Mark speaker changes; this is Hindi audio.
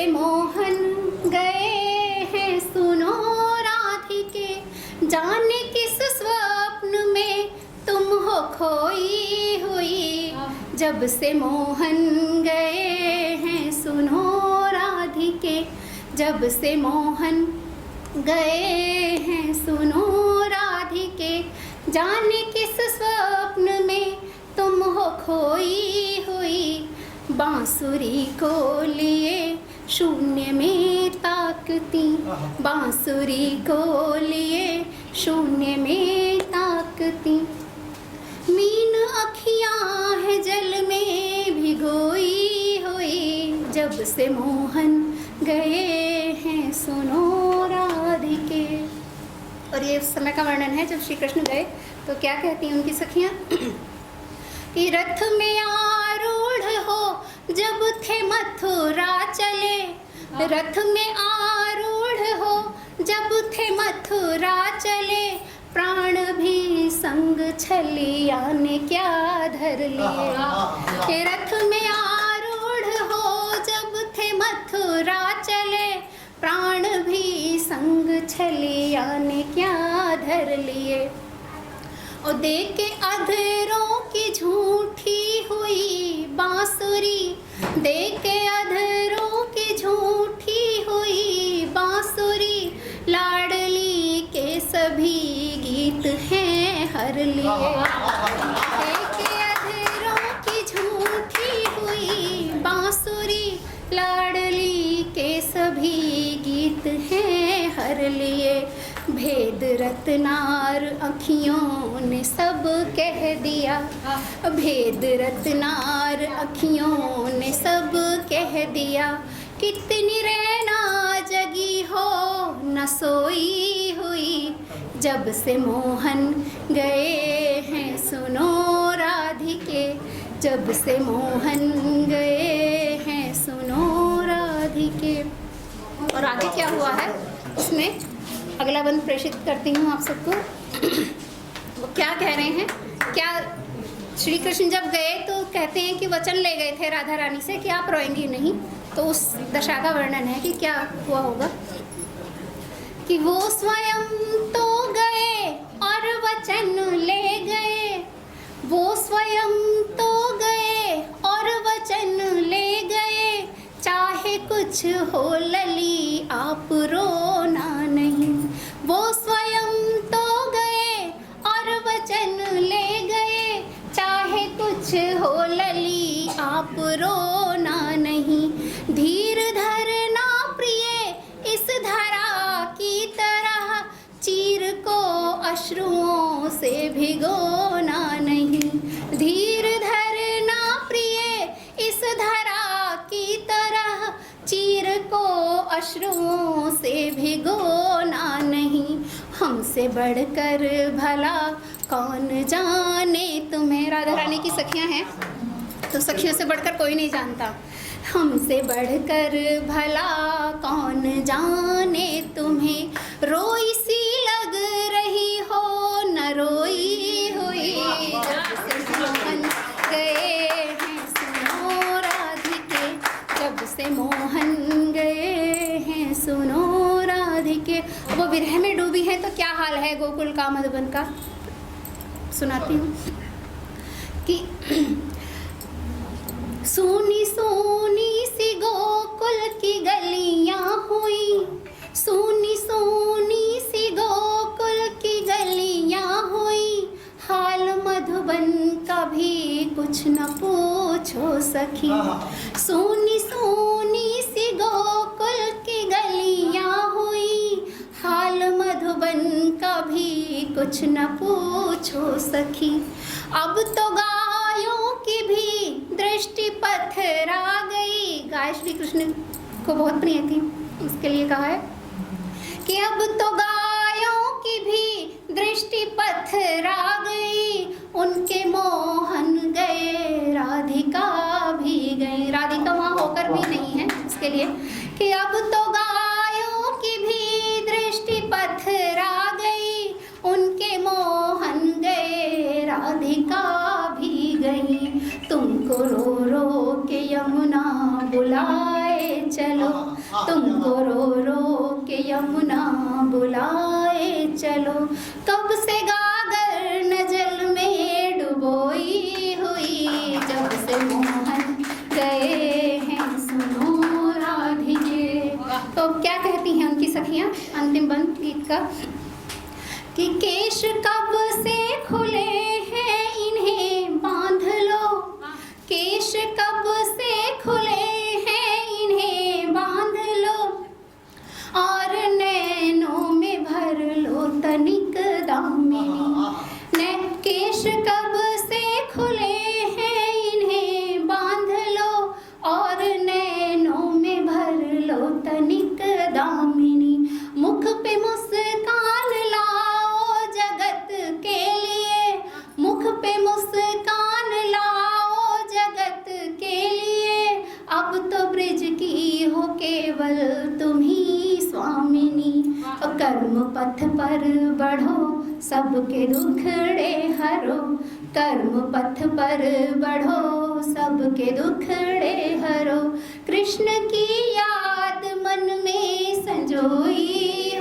Speaker 1: से मोहन गए हैं सुनो राधिके, जाने किस स्वप्न में तुम हो खोई हुई। जब से मोहन गए हैं सुनो राधिके, जब से मोहन गए हैं सुनो राधिके, जाने किस स्वप्न में तुम हो खोई हुई। बांसुरी को लिए शून्य में ताकती, बांसुरी को लिए शून्य में ताकती। मीन अखियां है जल में भिगोई हुई। जब से मोहन गए हैं सुनो राधिके। और ये उस समय का वर्णन है जब श्री कृष्ण गए तो क्या कहती हैं उनकी सखियां कि रथ में आरूढ़ हो जब थे मथुरा चले, रथ में आरूढ़ हो जब थे मथुरा चले, प्राण भी संग छलिया ने क्या धर लिए। रथ में आरूढ़ हो जब थे मथुरा चले, प्राण भी संग छलिया ने क्या धर लिए। और देख के अधरों की झूठी हुई बांसुरी, देख के अधरों की झूठी हुई बांसुरी, लाडली के सभी गीत हैं हर लिए। देख के अधरों की झूठी हुई बांसुरी, लाडली के सभी गीत हैं हर लिए। भेद रत्नार अखियों ने सब कह दिया, भेद रत्नार अखियों ने सब कह दिया। कितनी रैना जगी हो न सोई हुई। जब से मोहन गए हैं सुनो राधिके, जब से मोहन गए हैं सुनो राधिके। और आगे क्या हुआ है उसमें अगला बंद प्रेषित करती हूँ आप सबको। वो क्या कह रहे हैं, क्या श्री कृष्ण जब गए तो कहते हैं कि वचन ले गए थे राधा रानी से कि आप रोएंगी नहीं। तो उस दशा का वर्णन है कि क्या हुआ होगा कि वो स्वयं तो गए और वचन ले गए, वो स्वयं तो गए और वचन ले गए। चाहे कुछ हो लली आप रोना नहीं। वो स्वयं तो गए और वचन ले गए, चाहे कुछ हो लली आप रोना नहीं। धीर धरना प्रिय इस धरा की तरह, चीर को अश्रुओं से भिगोना नहीं। धीर धरना प्रिय इस धरा की तरह, चीर को अश्रुओं से भिगोना नहीं। हमसे बढ़कर भला कौन जाने तुम्हें। राधा रानी की सखियां हैं तो सखियों से बढ़कर कोई नहीं जानता। हमसे बढ़कर भला कौन जाने तुम्हें, रोई सी लग रही हो न रोई हुई। जब से मोहन गए हैं सुनो राधिके, जब से मोहन गए हैं सुनो राधिके। वो विरह में डूबी है तो क्या हाल है गोकुल का मधुबन का, सुनाती हूँ कि सोनी सोनी सी गोकुल की गलियां हुई, सोनी सोनी सी गोकुल की गलियां हुई। हाल मधुबन का भी कुछ न पूछो सखी। सोनी सोनी सी गोकुल की गलियां हुई, हाल मधुबन का भी कुछ न पूछो सखी। अब तो गायों की भी दृष्टि पथरा गई। गाय श्री कृष्ण को बहुत प्रिय थी, इसके लिए कहा है कि अब तो गायों की भी दृष्टि पथरा गई। उनके मोहन गए राधिका भी गई। राधिका वहाँ होकर भी नहीं है, इसके लिए कि अब तो गायों की भी दृष्टि पथरा गई। उनके मोहन गए राधिका भी गई। तुमको रो रो के यमुना बुलाए चलो, तुमको रो रो के यमुना बुलाए चलो। कब से गागर न जल में डुबोई हुई, जब से मोहन गए हैं सुनो राधिके। तो क्या कहती हैं उनकी सखियां अंतिम बंद गीत का कि केश कब से खुले हैं इन्हें बांध लो, केश कब से खुले हैं इन्हें बांध लो, और नैनों में भर लो तनिक दामिनी। केश कब से खुले हैं इन्हें बांध लो, और नैनों में भर लो तनिक दामिनी। मुख पे मुस्कान लाओ जगत के लिए, मुख पे मुस्कान लाओ जगत के लिए, अब तो ब्रिज की हो केवल तुम ही स्वामिनी। कर्म पथ पर बढ़ो सबके दुखड़े हरो, कर्म पथ पर बढ़ो सबके दुखड़े हरो। कृष्ण की याद मन में संजोई